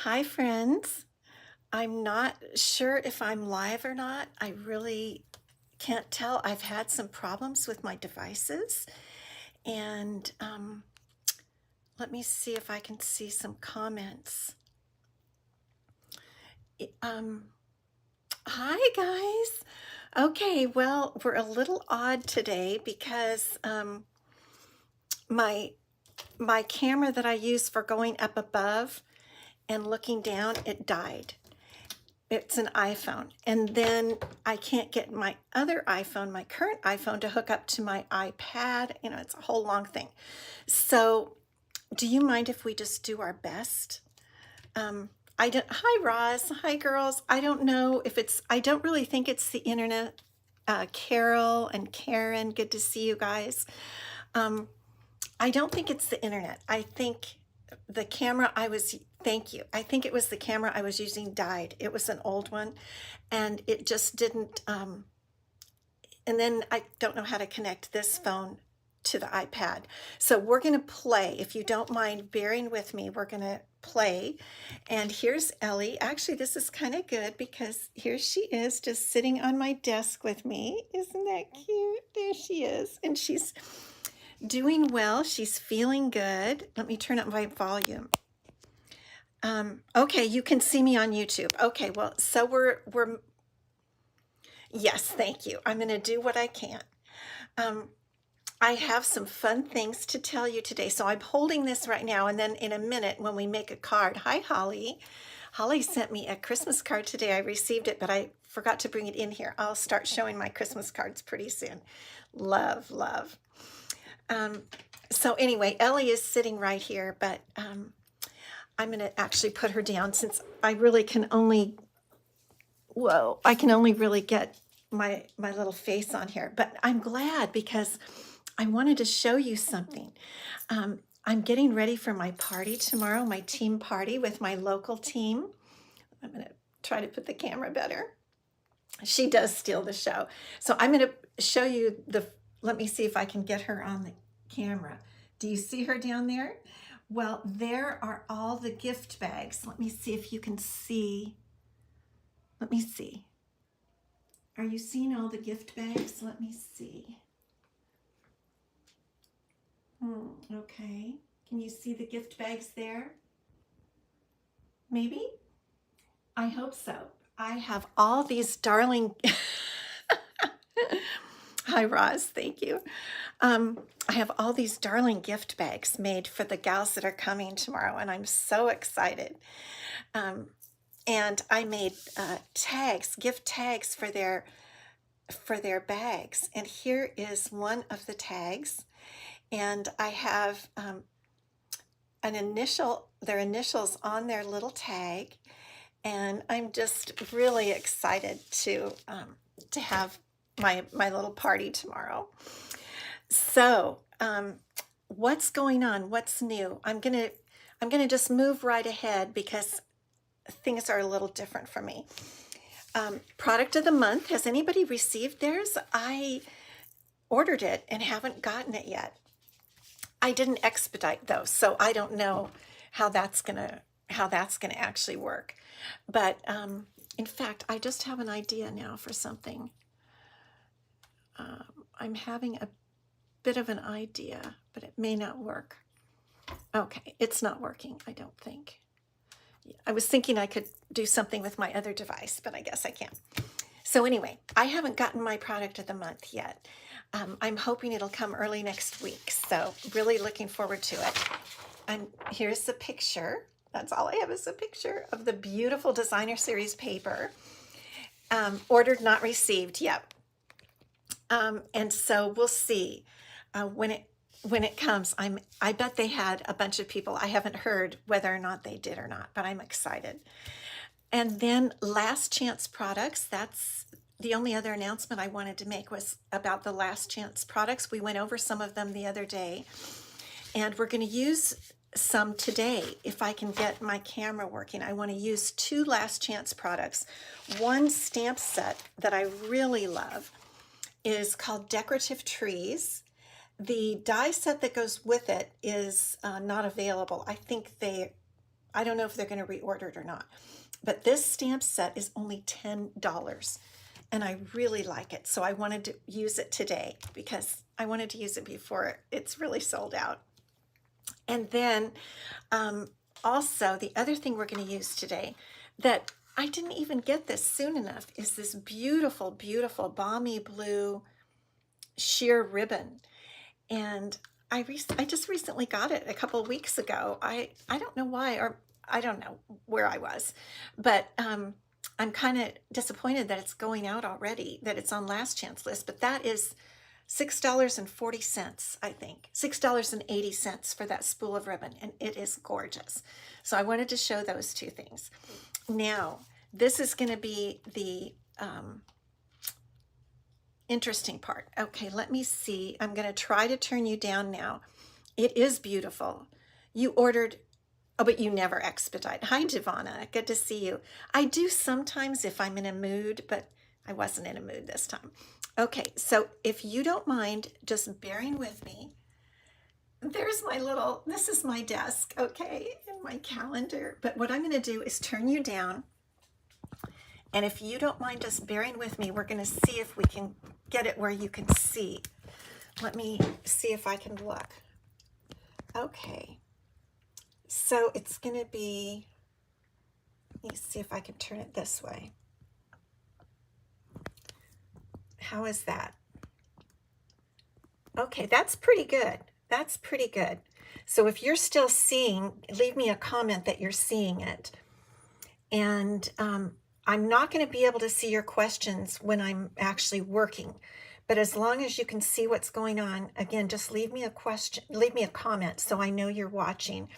Hi, friends. I'm not sure if I'm live or not. I really can't tell. I've had some problems with my devices, and let me see if I can see some comments. I- Um, Hi, guys. Okay, well, we're a little odd today because my my camera that I use for going up above and looking down, it died. It's an iPhone. And then I can't get my other iPhone, my current iPhone, to hook up to my iPad. It's a whole long thing. So, do you mind if we just do our best? I don't, hi, Roz. Hi, girls. I don't know if I don't really think it's the internet. Carol and Karen, good to see you guys. Um, I don't think it's the internet. I think the camera I was, thank you. I think it was the camera I was using died. It was an old one and it just didn't. And then I don't know how to connect this phone to the iPad. So we're going to play. If you don't mind bearing with me, we're going to play. And here's Ellie. Actually, this is kind of good because here she is just sitting on my desk with me. Isn't that cute? There she is. And she's doing well. She's feeling good. Let me turn up my volume. Okay, you can see me on YouTube. Okay, well, so we're yes, thank you. I'm going to do what I can. Um, I have some fun things to tell you today. So I'm holding this right now, and then in a minute when we make a card. Hi, Holly. Holly sent me a Christmas card today. I received it, but I forgot to bring it in here. I'll start showing my Christmas cards pretty soon. Love, love. Um, so anyway, Ellie is sitting right here, but I'm going to actually put her down since I really can only, whoa, I can only really get my little face on here. But I'm glad because I wanted to show you something. I'm getting ready for my party tomorrow, my team party with my local team. I'm going to try to put the camera better. She does steal the show. So I'm going to show you let me see if I can get her on the camera. Do you see her down there? Well, there are all the gift bags. Let me see if you can see. Let me see. Are you seeing all the gift bags? Let me see. Okay. Can you see the gift bags there? Maybe? I hope so. I have all these darling. Hi, Roz. Thank you. I have all these darling gift bags made for the gals that are coming tomorrow, and I'm so excited. And I made tags, gift tags for their bags. And here is one of the tags, and I have their initials on their little tag, and I'm just really excited to have my little party tomorrow. So, what's going on? What's new? I'm gonna just move right ahead because things are a little different for me. Product of the month. Has anybody received theirs? I ordered it and haven't gotten it yet. I didn't expedite though, so I don't know how that's gonna actually work. But in fact, I just have an idea now for something. I'm having a bit of an idea, but it may not work. Okay, it's not working, I don't think. I was thinking I could do something with my other device, but I guess I can't. So anyway, I haven't gotten my product of the month yet. I'm hoping it'll come early next week, so really looking forward to it. And here's the picture. That's all I have is a picture of the beautiful designer series paper. Ordered, not received yet. And so we'll see when it comes. I bet they had a bunch of people. I haven't heard whether or not they did or not, but I'm excited. And then last chance products. That's the only other announcement I wanted to make was about the last chance products. We went over some of them the other day, and we're going to use some today if I can get my camera working. I want to use 2 last chance products. One stamp set that I really love is called Decorative Trees. The die set that goes with it is not available. I think I don't know if they're going to reorder it or not. But this stamp set is only $10, and I really like it. So I wanted to use it today because I wanted to use it before it's really sold out. And then also the other thing we're going to use today that I didn't even get this soon enough is this beautiful, beautiful balmy blue sheer ribbon. And I just recently got it a couple of weeks ago. I don't know why, or I don't know where I was, but I'm kind of disappointed that it's going out already, that it's on last chance list. But that is $6.40, I think, $6.80 for that spool of ribbon, and it is gorgeous. So I wanted to show those two things. Now, this is going to be the interesting part. Okay, let me see. I'm going to try to turn you down now. It is beautiful. You ordered, oh, but you never expedite. Hi, Giovanna. Good to see you. I do sometimes if I'm in a mood, but I wasn't in a mood this time. Okay, so if you don't mind just bearing with me, there's my little, this is my desk, okay, and my calendar. But what I'm going to do is turn you down. And if you don't mind just bearing with me, we're going to see if we can get it where you can see. Let me see if I can look. Okay. So it's going to be, let me see if I can turn it this way. How is that? Okay, that's pretty good. That's pretty good. So if you're still seeing, leave me a comment that you're seeing it. And I'm not going to be able to see your questions when I'm actually working, but as long as you can see what's going on, again, just leave me a question, leave me a comment so I know you're watching.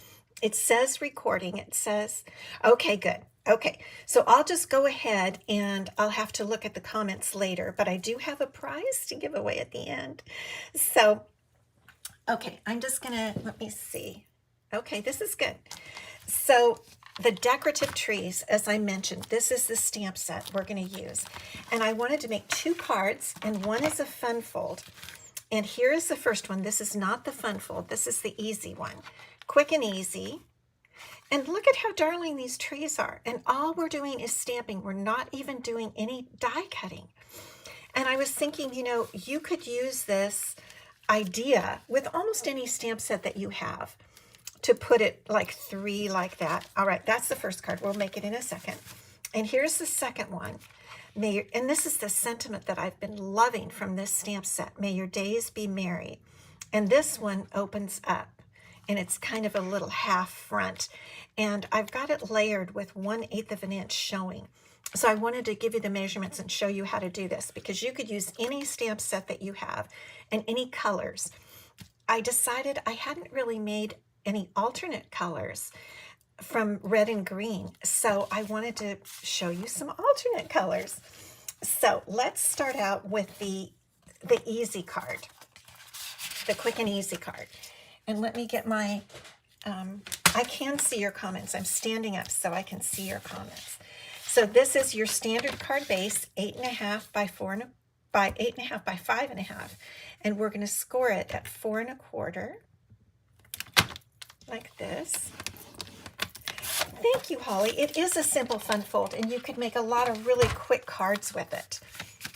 It says recording. It says, okay, good. Okay, so I'll just go ahead and I'll have to look at the comments later, but I do have a prize to give away at the end. So, okay, I'm just gonna, let me see. Okay, this is good. So the decorative trees, as I mentioned, this is the stamp set we're going to use. And I wanted to make two cards, and one is a fun fold. And here is the first one. This is not the fun fold. This is the easy one. Quick and easy. And look at how darling these trees are. And all we're doing is stamping. We're not even doing any die cutting. And I was thinking, you know, you could use this idea with almost any stamp set that you have, to put it like three like that. All right, that's the first card. We'll make it in a second. And here's the second one. And this is the sentiment that I've been loving from this stamp set. May your days be merry. And this one opens up, and it's kind of a little half front. And I've got it layered with 1/8 of an inch showing. So I wanted to give you the measurements and show you how to do this, because you could use any stamp set that you have and any colors. I decided I hadn't really made any alternate colors from red and green, so I wanted to show you some alternate colors. So let's start out with the easy card, the quick and easy card. And let me get my, I can see your comments. I'm standing up so I can see your comments. So this is your standard card base, 8.5 by 4 by 8.5 by 5.5, and we're going to score it at 4 1/4. Like this. Thank you, Holly. It is a simple fun fold, and you could make a lot of really quick cards with it.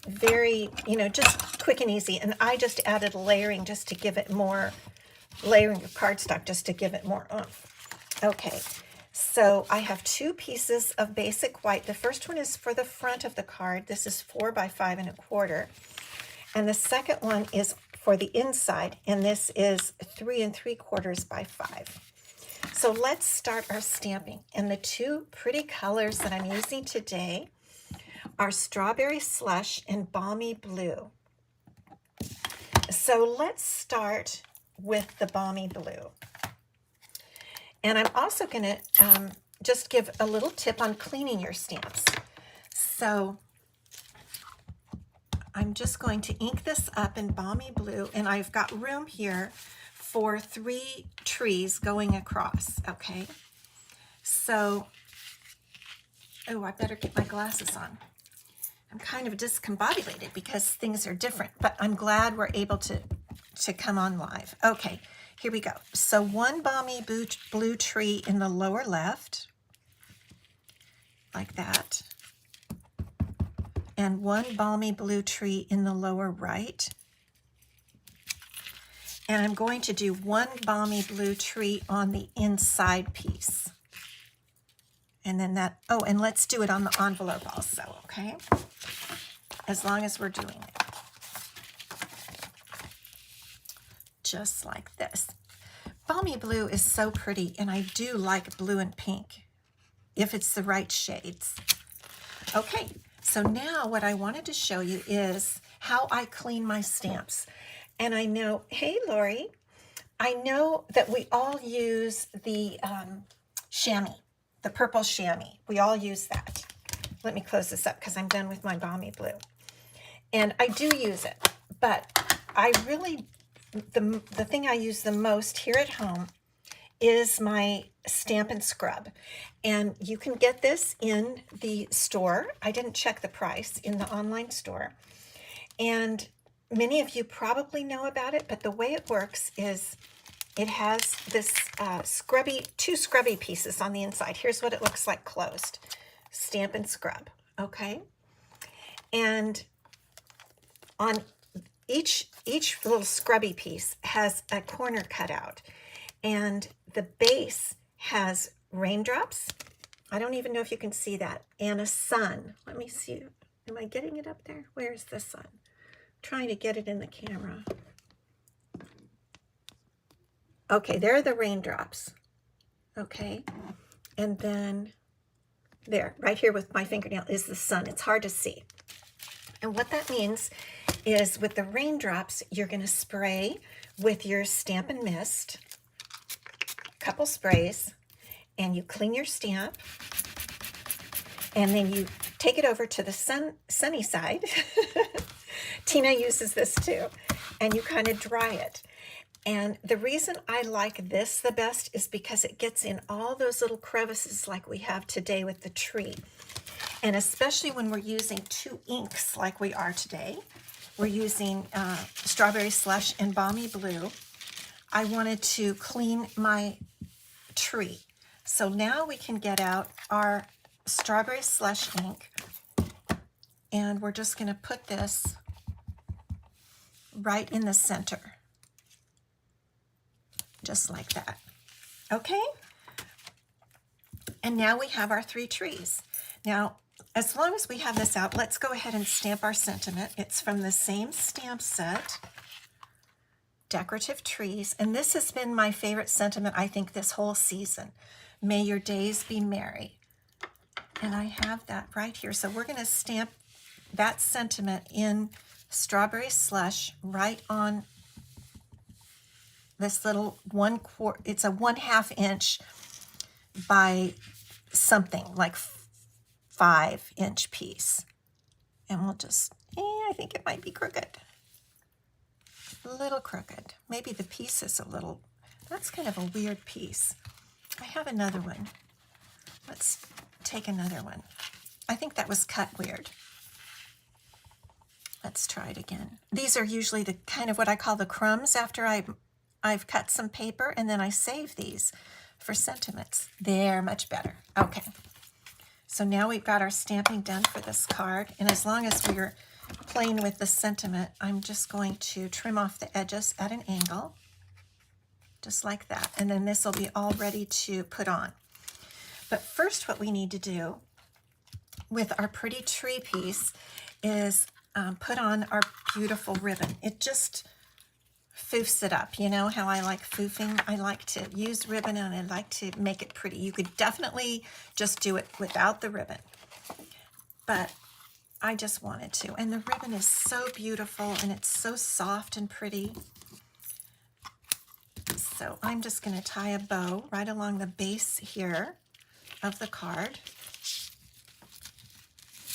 Very, you know, just quick and easy. And I just added layering just to give it more, layering of cardstock just to give it more oomph. Okay, so I have two pieces of basic white. The first one is for the front of the card. This is 4 by 5 1/4. And the second one is for the inside, and this is 3 3/4 by 5. So let's start our stamping. And the two pretty colors that I'm using today are Strawberry Slush and Balmy Blue. So let's start with the Balmy Blue. And I'm also going to just give a little tip on cleaning your stamps. So I'm just going to ink this up in Balmy Blue, and I've got room here for 3 trees going across, okay? So, oh, I better get my glasses on. I'm kind of discombobulated because things are different, but I'm glad we're able to come on live. Okay, Here we go. So one balmy blue tree in the lower left, like that. And one balmy blue tree in the lower right. And I'm going to do one balmy blue tree on the inside piece. And then that, oh, and let's do it on the envelope also, okay? As long as we're doing it. Just like this. Balmy blue is so pretty, and I do like blue and pink, if it's the right shades. Okay, so now what I wanted to show you is how I clean my stamps. And I know, hey Lori, I know that we all use the chamois, the purple chamois. We all use that. Let me close this up because I'm done with my balmy blue. And I do use it, but I really, the thing I use the most here at home is my Stampin' Scrub. And you can get this in the store. I didn't check the price in the online store. And many of you probably know about it, but the way it works is it has this two scrubby pieces on the inside. Here's what it looks like closed. Stampin' Scrub, okay? And on each little scrubby piece has a corner cut out. And the base has raindrops. I don't even know if you can see that. And a sun. Let me see. Am I getting it up there? Where's the sun? I'm trying to get it in the camera. Okay, there are the raindrops. Okay. And then there, right here with my fingernail is the sun. It's hard to see. And what that means is with the raindrops, you're going to spray with your Stampin' Mist, couple sprays, and you clean your stamp, and then you take it over to the sunny side. Tina uses this too, and you kind of dry it. And the reason I like this the best is because it gets in all those little crevices like we have today with the tree. And especially when we're using two inks like we are today, we're using Strawberry Slush and Balmy Blue. I wanted to clean my tree. So now we can get out our Strawberry Slush ink, and we're just going to put this right in the center. Just like that. Okay? And now we have our three trees. Now, as long as we have this out, let's go ahead and stamp our sentiment. It's from the same stamp set, Decorative Trees. And this has been my favorite sentiment, I think, this whole season. May your days be merry. And I have that right here. So we're going to stamp that sentiment in Strawberry Slush right on this little it's a 1/2 inch by something like 5-inch piece. And we'll just, I think it might be crooked. A little crooked. Maybe the piece is a little, that's kind of a weird piece. I have another one. Let's take another one. I think that was cut weird. Let's try it again. These are usually the kind of what I call the crumbs after I've cut some paper, and then I save these for sentiments. They're much better. Okay. So now we've got our stamping done for this card, and as long as we're playing with the sentiment, I'm just going to trim off the edges at an angle, just like that, and then this will be all ready to put on. But first what we need to do with our pretty tree piece is put on our beautiful ribbon. It just foofs it up. You know how I like foofing? I like to use ribbon, and I like to make it pretty. You could definitely just do it without the ribbon, but I just wanted to. And the ribbon is so beautiful, and it's so soft and pretty. So I'm just going to tie a bow right along the base here of the card,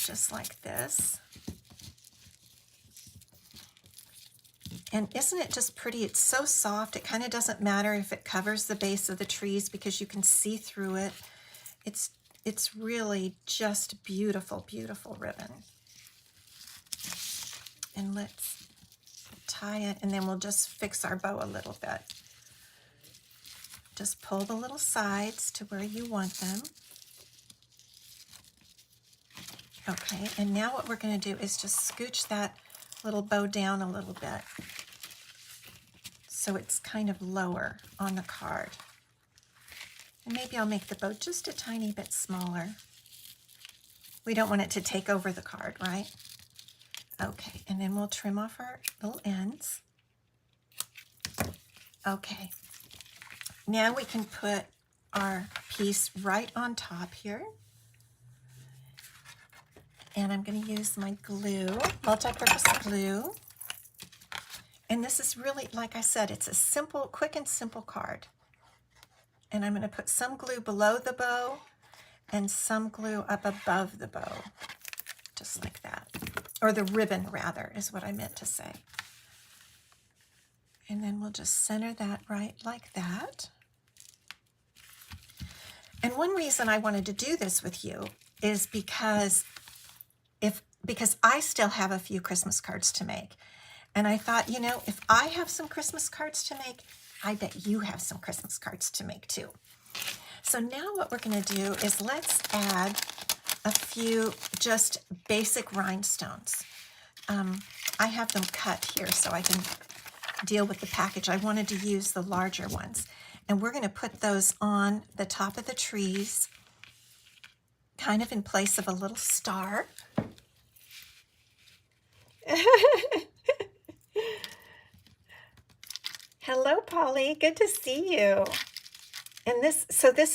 just like this. And isn't it just pretty? It's so soft. It kind of doesn't matter if it covers the base of the trees because you can see through it. It's really just beautiful, beautiful ribbon. And let's tie it, and then we'll just fix our bow a little bit. Just pull the little sides to where you want them. Okay, and now what we're going to do is just scooch that little bow down a little bit so it's kind of lower on the card. And maybe I'll make the bow just a tiny bit smaller. We don't want it to take over the card, right? Okay, and then we'll trim off our little ends. Okay, now we can put our piece right on top here. And I'm going to use my glue, multi-purpose glue. And this is really, like I said, it's a simple, quick and simple card. And I'm going to put some glue below the bow and some glue up above the bow, just like that. Or the ribbon, rather, is what I meant to say. And then we'll just center that right like that. And one reason I wanted to do this with you is because I still have a few Christmas cards to make. And I thought, you know, if I have some Christmas cards to make, I bet you have some Christmas cards to make too. So now what we're going to do is let's add a few just basic rhinestones. I have them cut here so I can deal with the package. I wanted to use the larger ones. And we're going to put those on the top of the trees, kind of in place of a little star. Hello, Polly. Good to see you. And this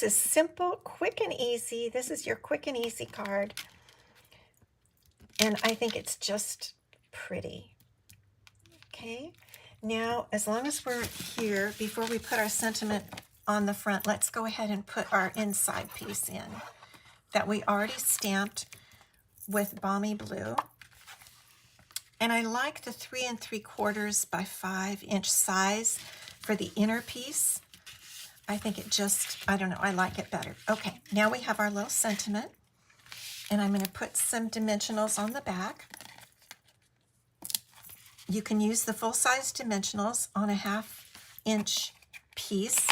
is simple, quick and easy. This is your quick and easy card. And I think it's just pretty. Okay. Now, as long as we're here, before we put our sentiment on the front, let's go ahead and put our inside piece in that we already stamped with Balmy Blue. And I like the 3 3/4 by 5 inch size for the inner piece. I think it just, I don't know, I like it better. Okay, now we have our little sentiment, and I'm going to put some dimensionals on the back. You can use the full-size dimensionals on a 1/2 inch piece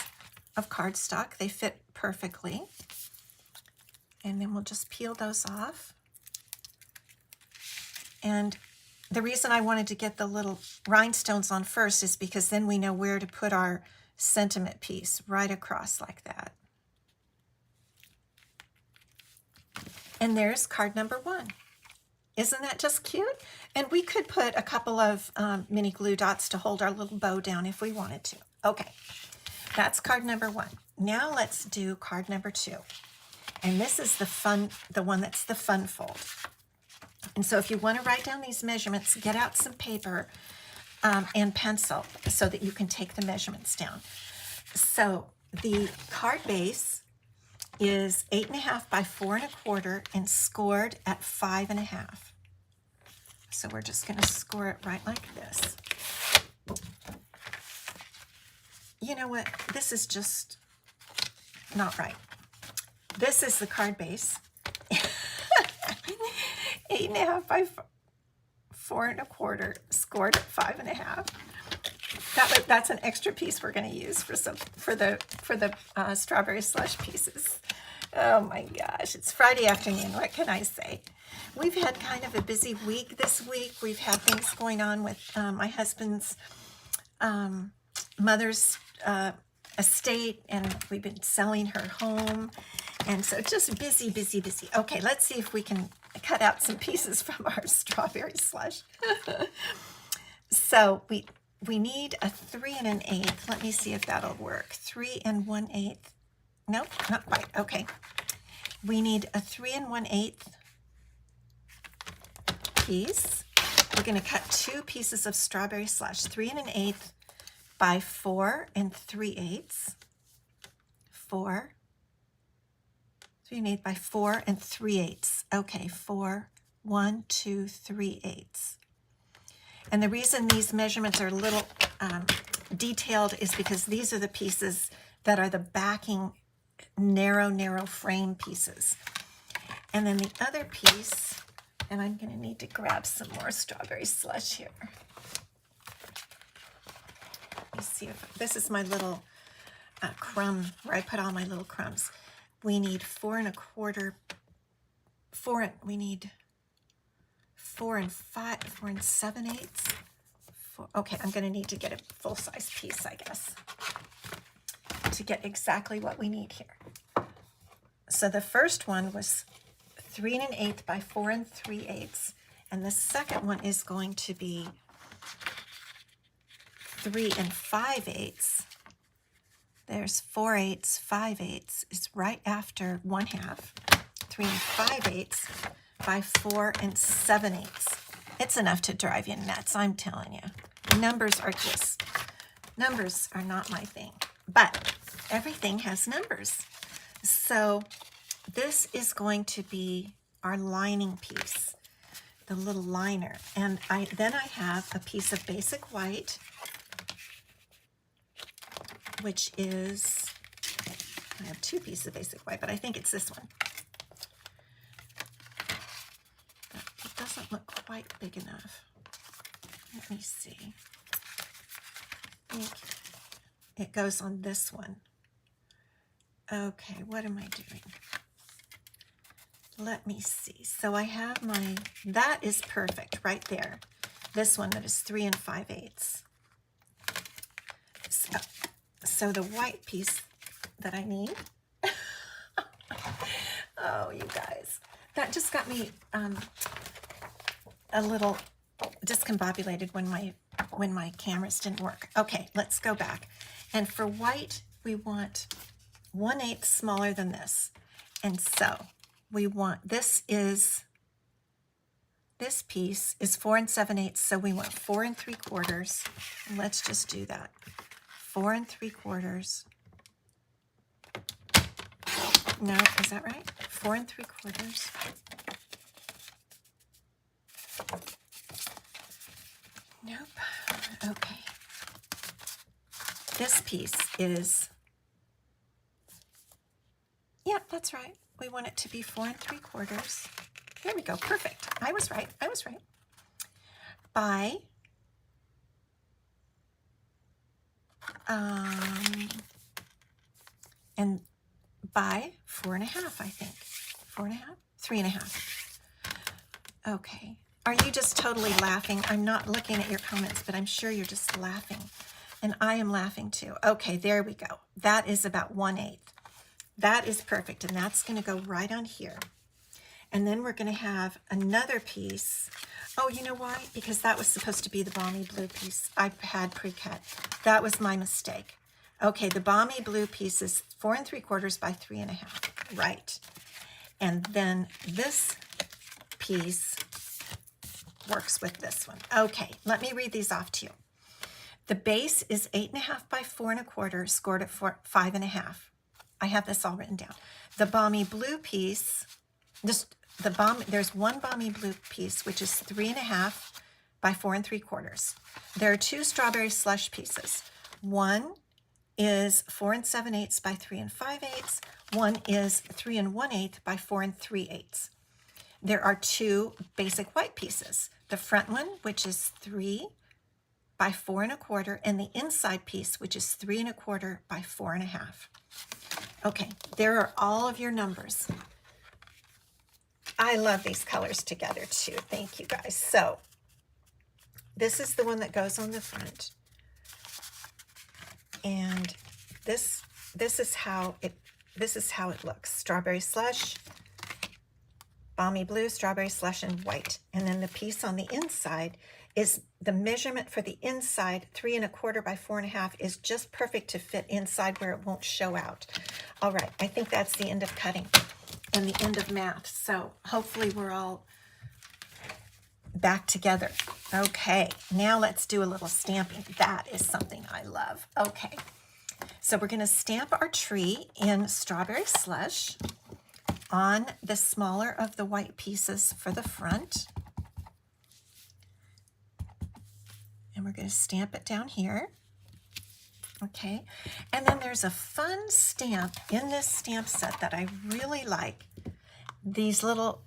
of cardstock. They fit perfectly. And then we'll just peel those off. And the reason I wanted to get the little rhinestones on first is because then we know where to put our sentiment piece, right across like that. And there's card number 1. Isn't that just cute? And we could put a couple of mini glue dots to hold our little bow down if we wanted to. Okay, that's card number 1. Now let's do card number 2. And this is the one that's the fun fold. And so if you want to write down these measurements, get out some paper and pencil so that you can take the measurements down. So the card base is 8.5 by 4 1/4 and scored at 5 1/2. So we're just going to score it right like this. You know what? This is just not right. This is the card base. 8.5 by 4 1/4 scored at 5 1/2. That's an extra piece we're going to use for the strawberry slush pieces. Oh my gosh, it's Friday afternoon. What can I say? We've had kind of a busy week this week. We've had things going on with my husband's mother's estate, and we've been selling her home. And so just busy, busy, busy. Okay, let's see if we can cut out some pieces from our strawberry slush. So we need a 3 1/8. Let me see if that'll work. 3 1/8. Nope, not quite. Okay. We need a 3 1/8 piece. We're going to cut 2 pieces of strawberry slush. 3 1/8 by 4 3/8. 4. 3 1/8 by 4 3/8. Okay, 4, 1, 2, 3/8. And the reason these measurements are a little detailed is because these are the pieces that are the backing narrow frame pieces. And then the other piece, and I'm going to need to grab some more strawberry slush here. Let me see if this is my little crumb where I put all my little crumbs. We need 4 1/4, we need 4 7/8. Okay, I'm gonna need to get a full-size piece, I guess, to get exactly what we need here. So the first one was 3 1/8 by 4 3/8, and the second one is going to be 3 5/8. There's 4/8, 5/8 is right after 1/2. 3 5/8 by 4 7/8. It's enough to drive you nuts, I'm telling you. Numbers are not my thing, but everything has numbers. So this is going to be our lining piece, the little liner. And then I have a piece of basic white, which is, I have 2 pieces of basic white, but I think it's this one. It doesn't look quite big enough. Let me see. I think it goes on this one. Okay, what am I doing? Let me see. So I have that is perfect right there. This one that is 3 5/8. So the white piece that I need, oh, you guys, that just got me a little discombobulated when my cameras didn't work. Okay, let's go back. And for white, we want 1/8 smaller than this. And so we want, this piece is 4 7/8, so we want 4 3/4. Let's just do that. 4 3/4. No, is that right? 4 3/4. Nope. Okay. This piece is, yeah, that's right. We want it to be 4 3/4. There we go. Perfect. I was right. By and by 4 1/2, I think. 4 1/2? 3 1/2. Okay. Are you just totally laughing? I'm not looking at your comments, but I'm sure you're just laughing. And I am laughing too. Okay, there we go. That is about 1/8. That is perfect, and that's going to go right on here. And then we're going to have another piece. Oh, you know why? Because that was supposed to be the balmy blue piece I had pre-cut. That was my mistake. Okay, the balmy blue piece is 4 3/4 by 3 1/2. Right. And then this piece works with this one. Okay, let me read these off to you. The base is 8 1/2 by 4 1/4, scored at 5 1/2. I have this all written down. The balmy blue piece, there's one balmy blue piece, which is 3 1/2 by 4 3/4. There are 2 strawberry slush pieces. One is 4 7/8 by 3 5/8. One is 3 1/8 by 4 3/8. There are 2 basic white pieces. The front one, which is 3 by 4 1/4, and the inside piece, which is 3 1/4 by 4 1/2. Okay, there are all of your numbers. I love these colors together too. It you guys. So this is the one that goes on the front, and this is how it looks. Strawberry slush, balmy blue, strawberry slush, and white. And then the piece on the inside is the measurement for the inside, 3 1/4 by 4 1/2, is just perfect to fit inside where it won't show out. All right, I think that's the end of cutting and the end of math. So hopefully we're all back together. Okay, now let's do a little stamping. That is something I love. Okay, so we're going to stamp our tree in strawberry slush on the smaller of the white pieces for the front. And we're going to stamp it down here. Okay, and then there's a fun stamp in this stamp set that I really like. These little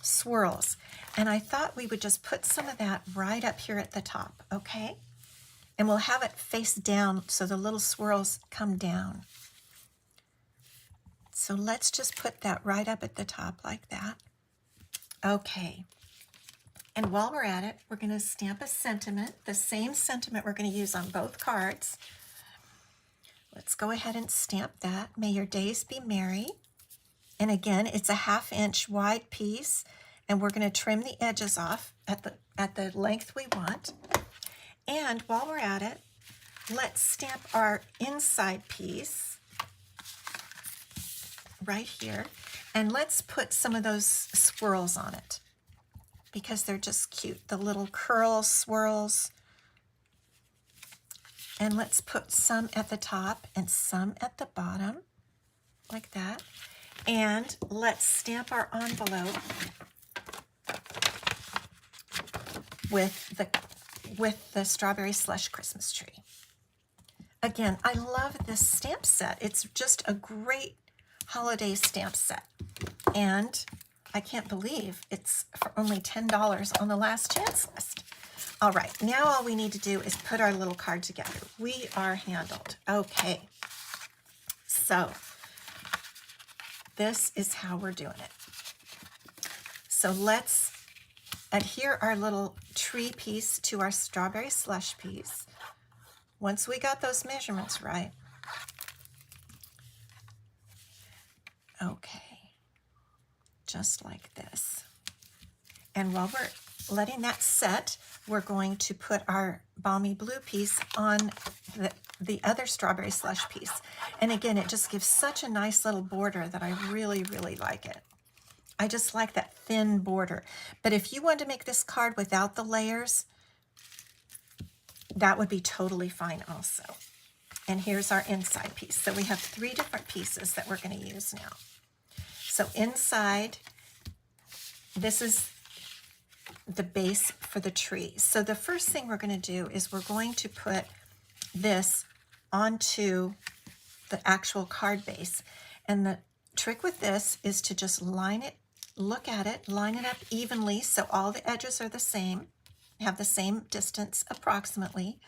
swirls. And I thought we would just put some of that right up here at the top, okay? And we'll have it face down so the little swirls come down. So let's just put that right up at the top like that. Okay. And while we're at it, we're going to stamp a sentiment, the same sentiment we're going to use on both cards. Let's go ahead and stamp that. May your days be merry. And again, it's a 1/2 inch wide piece, and we're going to trim the edges off at the length we want. And while we're at it, let's stamp our inside piece right here, and let's put some of those swirls on it because they're just cute, the little curl swirls. And let's put some at the top and some at the bottom, like that. And let's stamp our envelope with the Strawberry Slush Christmas tree. Again, I love this stamp set. It's just a great holiday stamp set. And I can't believe it's for only $10 on the last chance list. All right, now all we need to do is put our little card together. We are handled. Okay, so this is how we're doing it. So let's adhere our little tree piece to our strawberry slush piece. Once we got those measurements right. Okay, just like this. And while we're letting that set, we're going to put our balmy blue piece on the other strawberry slush piece. And again, it just gives such a nice little border that I really, really like it. I just like that thin border. But if you want to make this card without the layers, that would be totally fine also. And here's our inside piece. So we have 3 different pieces that we're going to use now. So inside, this is the base for the tree. So the first thing we're going to do is we're going to put this onto the actual card base. And the trick with this is to just line it, look at it, line it up evenly so all the edges are the same, have the same distance approximately.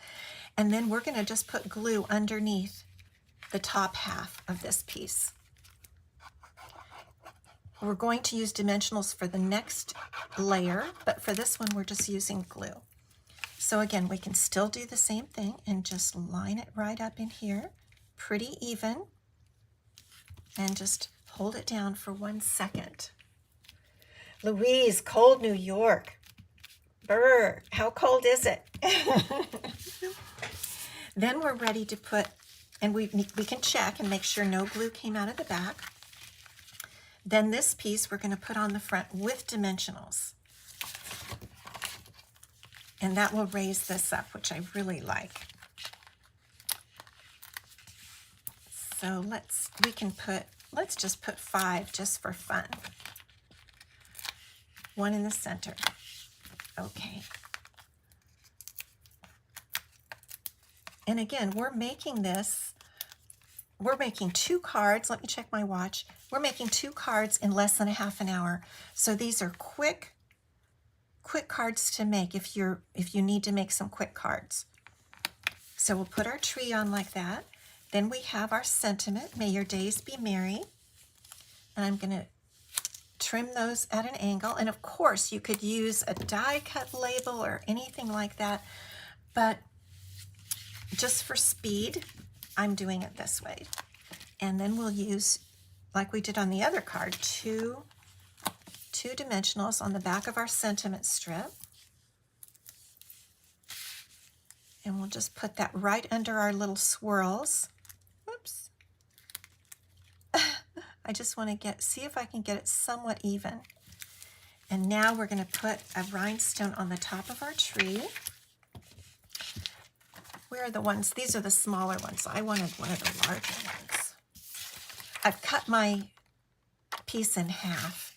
And then we're going to just put glue underneath the top half of this piece. We're going to use dimensionals for the next layer, but for this one, we're just using glue. So again, we can still do the same thing and just line it right up in here, pretty even, and just hold it down for 1 second. Louise, cold New York. Brr, how cold is it? Then we're ready to put, and we can check and make sure no glue came out of the back. Then this piece we're going to put on the front with dimensionals. And that will raise this up, which I really like. So let's just put 5 just for fun. 1 in the center. Okay. And again, we're making 2 cards. Let me check my watch. We're making 2 cards in less than a half an hour. So these are quick cards to make if you need to make some quick cards. So we'll put our tree on like that. Then we have our sentiment, may your days be merry. And I'm going to trim those at an angle. And of course, you could use a die cut label or anything like that. But just for speed, I'm doing it this way. And then we'll use, like we did on the other card, two dimensionals on the back of our sentiment strip. And we'll just put that right under our little swirls. Oops. I just want to see if I can get it somewhat even. And now we're going to put a rhinestone on the top of our tree. Where are the ones? These are the smaller ones. I wanted one of the larger ones. I've cut my piece in half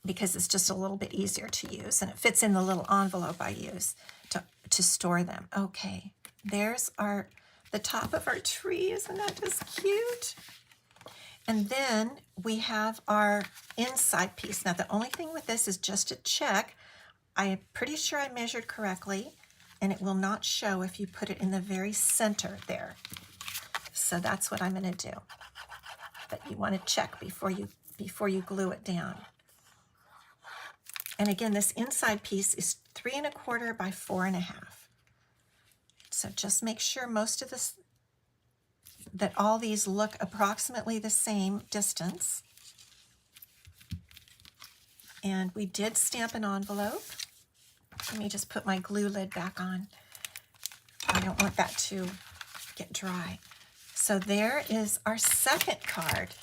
because it's just a little bit easier to use, and it fits in the little envelope I use to store them. Okay, there's the top of our tree. Isn't that just cute? And then we have our inside piece. Now, the only thing with this is just to check. I am pretty sure I measured correctly. and it will not show if you put it in the very center there. So that's what I'm going to do. But you want to check before you glue it down. And again, this inside piece is 3 1/4 by 4 1/2. So just make sure most of this, that all these look approximately the same distance. And we did stamp an envelope. Let me just put my glue lid back on. I don't want that to get dry. So there is our second card.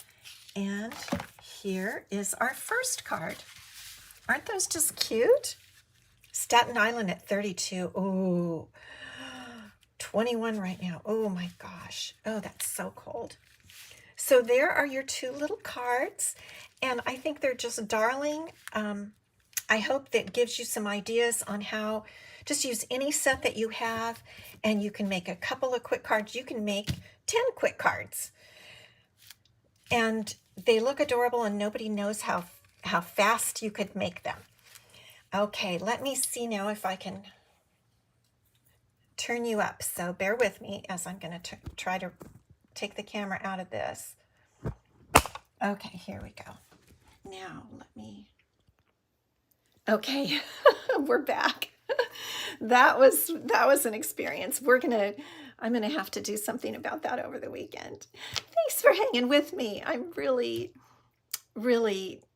And here is our first card. Aren't those just cute? Staten Island at 32. Ooh, 21 right now. Oh my gosh. Oh, that's so cold. So there are your 2 little cards, and I think they're just darling. I hope that gives you some ideas on how, just use any set that you have, and you can make a couple of quick cards. You can make 10 quick cards. And they look adorable, and nobody knows how fast you could make them. Okay, let me see now if I can turn you up. So bear with me as I'm going to try to take the camera out of this. Okay, here we go. Now let me... Okay, we're back. That was an experience. I'm gonna have to do something about that over the weekend. Thanks for hanging with me. I'm really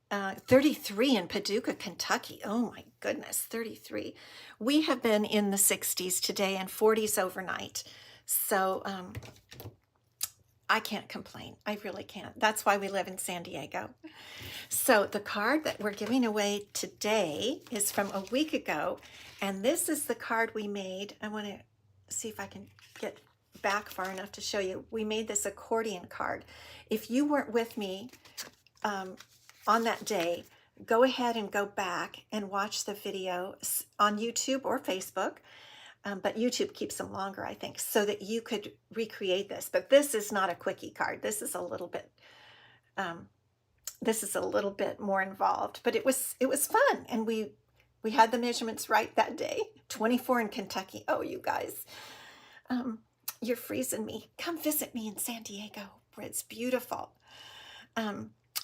33 in Paducah, Kentucky. Oh my goodness, 33. We have been in the 60s today and 40s overnight. So I can't complain. I really can't. That's why we live in San Diego. So the card that we're giving away today is from a week ago, and this is the card we made. I want to see if I can get back far enough to show you. We made this accordion card. If you weren't with me on that day, go ahead and go back and watch the video on YouTube or Facebook. But YouTube keeps them longer, I think, so that you could recreate this. But this is not a quickie card. This is a little bit more involved. But it was fun, and we had the measurements right that day. 24 in Kentucky. Oh, you guys, you're freezing me. Come visit me in San Diego, where it's beautiful.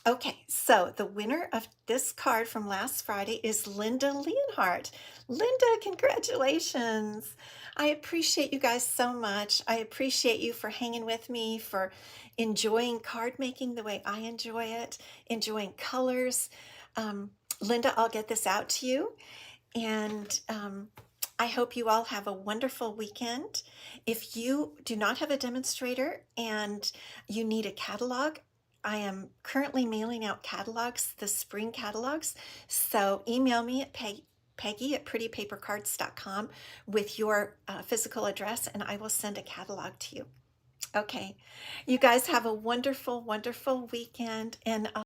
Okay, so the winner of this card from last Friday is Linda Leonhardt. Linda, congratulations. I appreciate you guys so much. I appreciate you for hanging with me, for enjoying card making the way I enjoy it, enjoying colors. Linda, I'll get this out to you. And I hope you all have a wonderful weekend. If you do not have a demonstrator and you need a catalog, I am currently mailing out catalogs, the spring catalogs. So email me at Peggy@prettypapercards.com with your physical address, and I will send a catalog to you. Okay, you guys have a wonderful, wonderful weekend, and